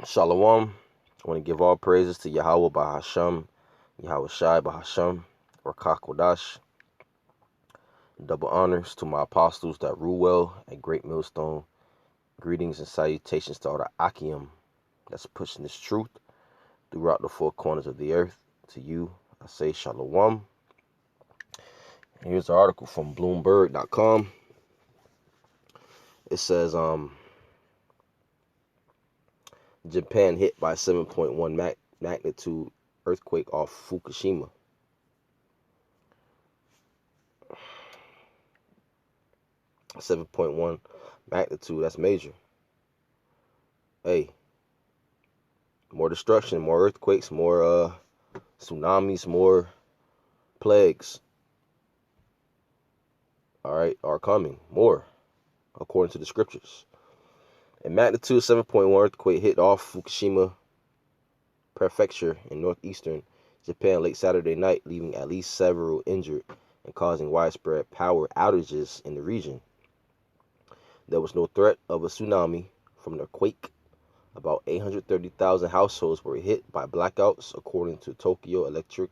Shalom. I want to give all praises to Yahweh Bahasham, Yahweh Shai Bahasham, Rakah Kodash. Double honors to my apostles that rule well at Great Millstone. Greetings and salutations to all the Akim that's pushing this truth throughout the four corners of the earth. To you, I say Shalom. Here's an article from Bloomberg.com. It says, Japan hit by 7.1 magnitude earthquake off Fukushima. 7.1 magnitude, that's major. Hey, more destruction, more earthquakes, more tsunamis, more plagues, all right, are coming. More, according to the scriptures. A magnitude 7.1 earthquake hit off Fukushima Prefecture in northeastern Japan late Saturday night, leaving at least several injured and causing widespread power outages in the region. There was no threat of a tsunami from the quake. About 830,000 households were hit by blackouts, according to Tokyo Electric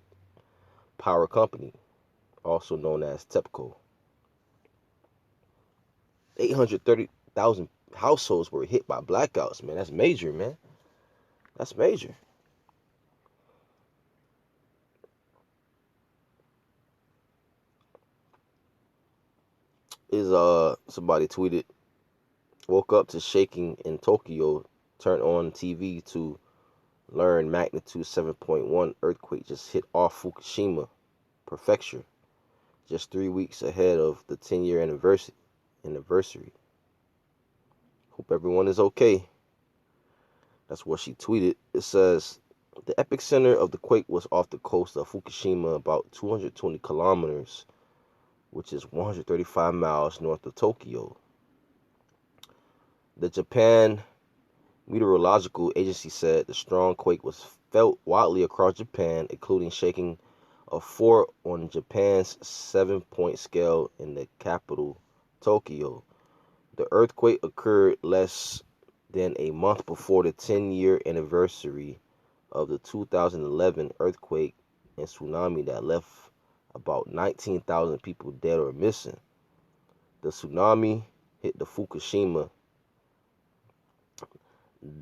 Power Company, also known as TEPCO. 830,000 households were hit by blackouts, man. That's major, man. That's major. Somebody tweeted, woke up to shaking in Tokyo, turned on TV to learn magnitude 7.1 earthquake just hit off Fukushima Prefecture, just 3 weeks ahead of the 10-year anniversary. Hope everyone is okay. That's what she tweeted. It says, the epicenter of the quake was off the coast of Fukushima, about 220 kilometers, which is 135 miles north of Tokyo. The Japan Meteorological Agency said the strong quake was felt widely across Japan, including shaking of 4 on Japan's 7-point scale in the capital, Tokyo. The earthquake occurred less than a month before the 10-year anniversary of the 2011 earthquake and tsunami that left about 19,000 people dead or missing. The tsunami hit the Fukushima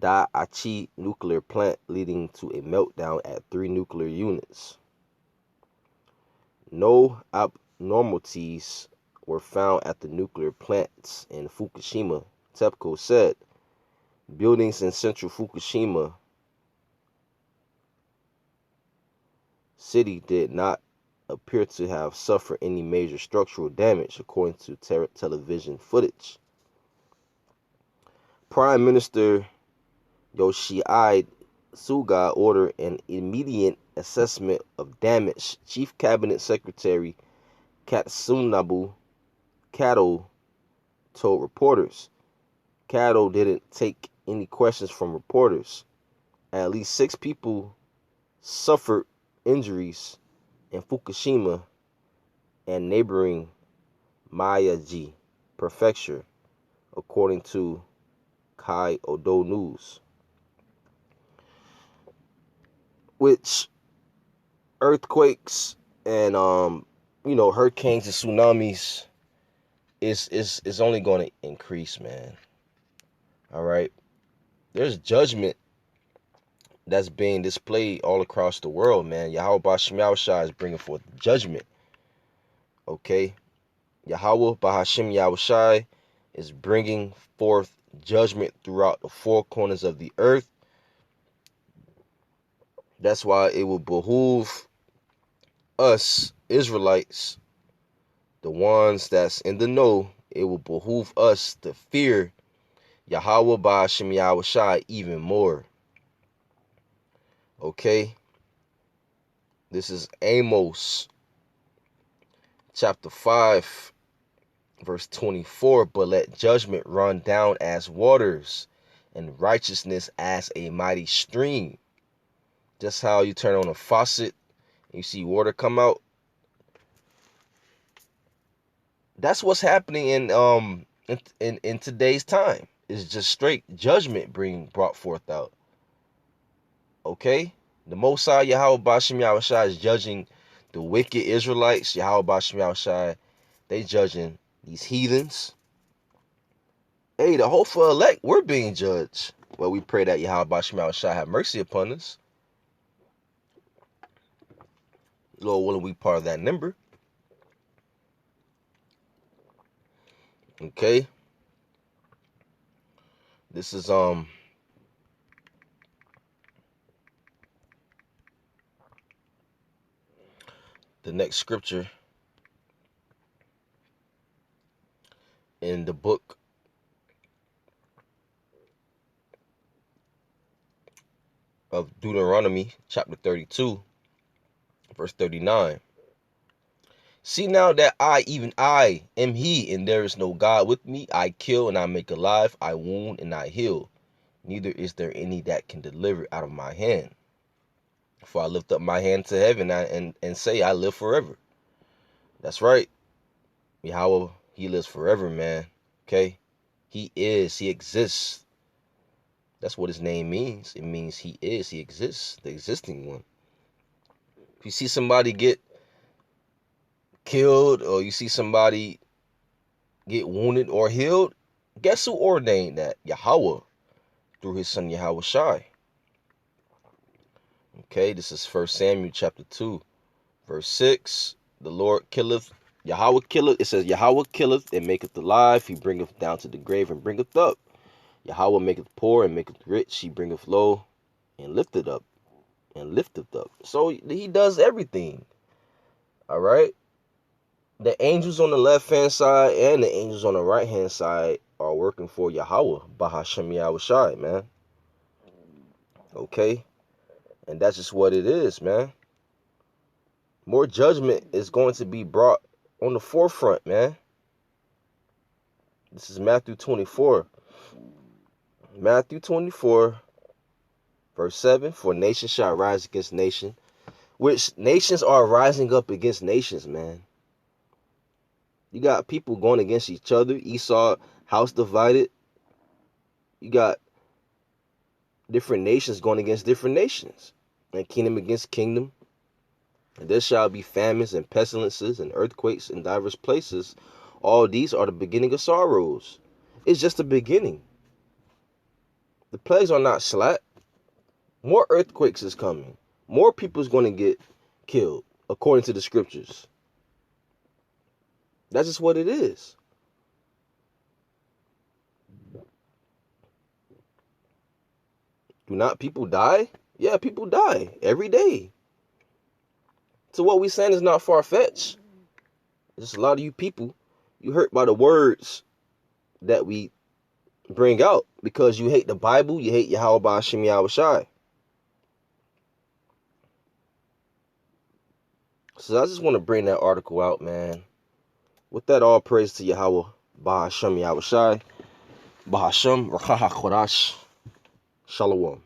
Daiichi nuclear plant, leading to a meltdown at 3 nuclear units. No abnormalities were found at the nuclear plants in Fukushima, TEPCO said. Buildings in central Fukushima city did not appear to have suffered any major structural damage, according to television footage. Prime Minister Yoshihide Suga ordered an immediate assessment of damage. Chief Cabinet Secretary Katsunobu Kato told reporters. Kato didn't take any questions from reporters. At least 6 people suffered injuries in Fukushima and neighboring Miyagi Prefecture, according to Kyodo News. Which earthquakes and hurricanes and tsunamis is only going to increase, man. All right, there's judgment that's being displayed all across the world, man. Yahweh Ba'Shem Yahushua is bringing forth judgment. Okay, Yahweh Ba'Shem Yahushua is bringing forth judgment throughout the four corners of the earth. That's why it will behoove us Israelites, the ones that's in the know, it will behoove us to fear Yahweh Ba'Shem Yahushua even more. Okay? This is Amos chapter 5, verse 24. But let judgment run down as waters, and righteousness as a mighty stream. Just how you turn on a faucet and you see water come out. That's what's happening in today's time. It's just straight judgment being brought forth out. Okay? The Most High Yahweh Bashim Yahushai is judging the wicked Israelites. Yahweh Bashim Yahushai, they judging these heathens. Hey, the hopeful elect, we're being judged. Well, we pray that Yahweh Bashim Yahushai have mercy upon us. Lord willing, we part of that number. Okay? This is the next scripture in the book of Deuteronomy, chapter 32, verse 39. See now that I, even I, am he, and there is no God with me. I kill and I make alive, I wound and I heal. Neither is there any that can deliver out of my hand. For I lift up my hand to heaven and say, I live forever. That's right. Yahweh, he lives forever, man. Okay? He is, he exists. That's what his name means. It means he is, he exists, the existing one. If you see somebody get killed or you see somebody get wounded or healed, guess who ordained that? Yahweh, through his son Yahweh Shai. Okay, this is 1 Samuel chapter 2, verse 6. The Lord killeth, Yahweh killeth. It says, Yahweh killeth and maketh alive. He bringeth down to the grave and bringeth up. Yahweh maketh poor and maketh rich. He bringeth low and lifteth up and lifteth up. So he does everything. All right. The angels on the left-hand side and the angels on the right-hand side are working for Yahweh, Bahashem Yahweh Shai, man. Okay? And that's just what it is, man. More judgment is going to be brought on the forefront, man. This is Matthew 24. Matthew 24, verse 7. For nation shall rise against nation, which nations are rising up against nations, man. You got people going against each other. Esau, house divided. You got different nations going against different nations, and kingdom against kingdom. And there shall be famines and pestilences and earthquakes in diverse places. All these are the beginning of sorrows. It's just the beginning. The plagues are not slack. More earthquakes is coming. More people is going to get killed, according to the scriptures. That's just what it is. Do not people die? Yeah, people die every day. So what we saying is not far-fetched. Just a lot of you people, you hurt by the words that we bring out because you hate the Bible, you hate Yahweh Ba'ashem Yahweh Shai. So I just want to bring that article out, man. With that, all praise to Yahweh Ba'ashem Yahweh Shai. Bahashem Rachaha Chorash. Shalom.